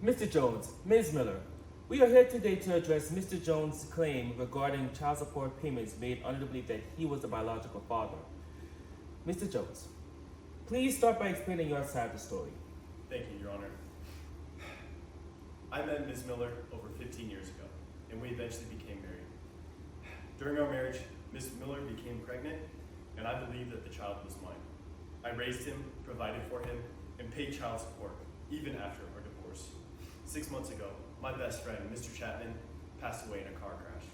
Mr. Jones, Ms. Miller, we are here today to address Mr. Jones' claim regarding child support payments made under the belief that he was the biological father. Mr. Jones, please start by explaining your side of the story. Thank you, Your Honor. I met Ms. Miller over 15 years ago, and we eventually became married. During our marriage, Ms. Miller became pregnant, and I believed that the child was mine. I raised him, provided for him, and paid child support, even after our divorce. 6 months ago, my best friend, Mr. Chapman, passed away in a car crash.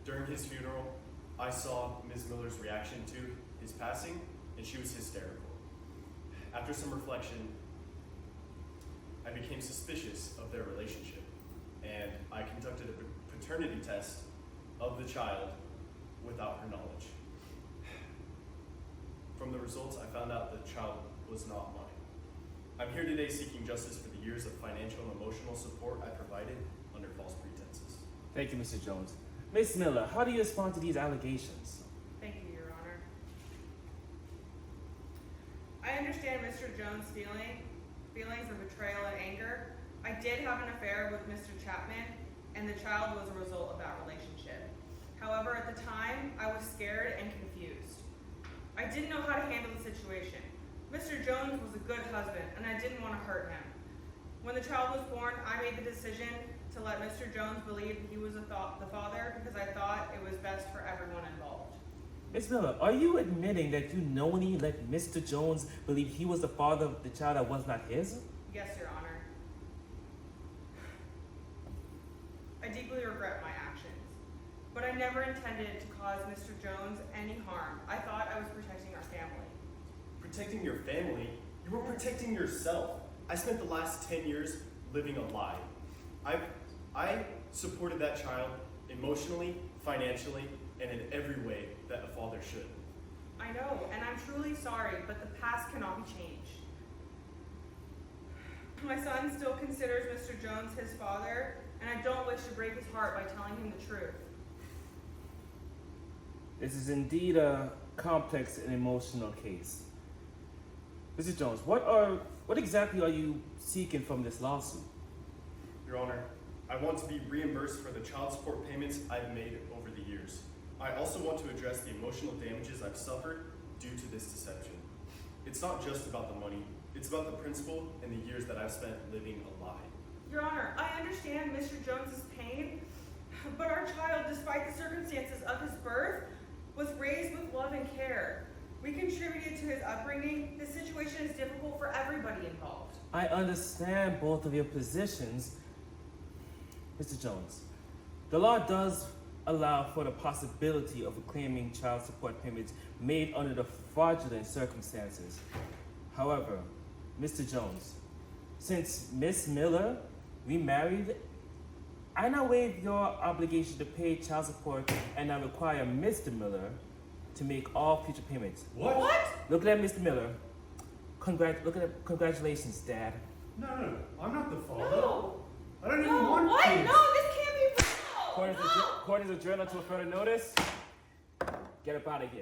During his funeral, I saw Ms. Miller's reaction to his passing, and she was hysterical. After some reflection, I became suspicious of their relationship, and I conducted a paternity test of the child without her knowledge. From the results, I found out the child was not mine. I'm here today seeking justice for the years of financial and emotional support I provided under false pretenses. Thank you, Mr. Jones. Ms. Miller, how do you respond to these allegations? Thank you, Your Honor. I understand Mr. Jones' feelings of betrayal and anger. I did have an affair with Mr. Chapman, and the child was a result of that relationship. However, at the time, I was scared and confused. I didn't know how to handle the situation. Mr. Jones was a good husband, and I didn't want to hurt him. When the child was born, I made the decision to let Mr. Jones believe he was the father because I thought it was best for everyone involved. Ms. Miller, are you admitting that you knowingly let Mr. Jones believe he was the father of the child that was not his? Yes, Your Honor. I deeply regret my actions, but I never intended to cause Mr. Jones any harm. I thought I was protecting our family. Protecting your family? You were protecting yourself. I spent the last 10 years living a lie. I supported that child emotionally, financially, and in every way that a father should. I know, and I'm truly sorry, but the past cannot be changed. My son still considers Mr. Jones his father, and I don't wish to break his heart by telling him the truth. This is indeed a complex and emotional case. Mr. Jones, what exactly are you seeking from this lawsuit? Your Honor, I want to be reimbursed for the child support payments I've made over the years. I also want to address the emotional damages I've suffered due to this deception. It's not just about the money, it's about the principle and the years that I've spent living a lie. Your Honor, I understand Mr. Jones's pain, but our child, despite the circumstances of his birth, was raised with love and care. We contributed to his upbringing. This situation is difficult for everybody involved. I understand both of your positions, Mr. Jones. The law does allow for the possibility of claiming child support payments made under the fraudulent circumstances. However, Mr. Jones, since Ms. Miller remarried, I now waive your obligation to pay child support, and I require Mr. Miller to make all future payments. What? Look at that, Mr. Miller. Congratulations, Dad. No, I'm not the father. No! I don't even No, want what? kids. No, this can't be real! According to the journal to a further notice, get up out of here.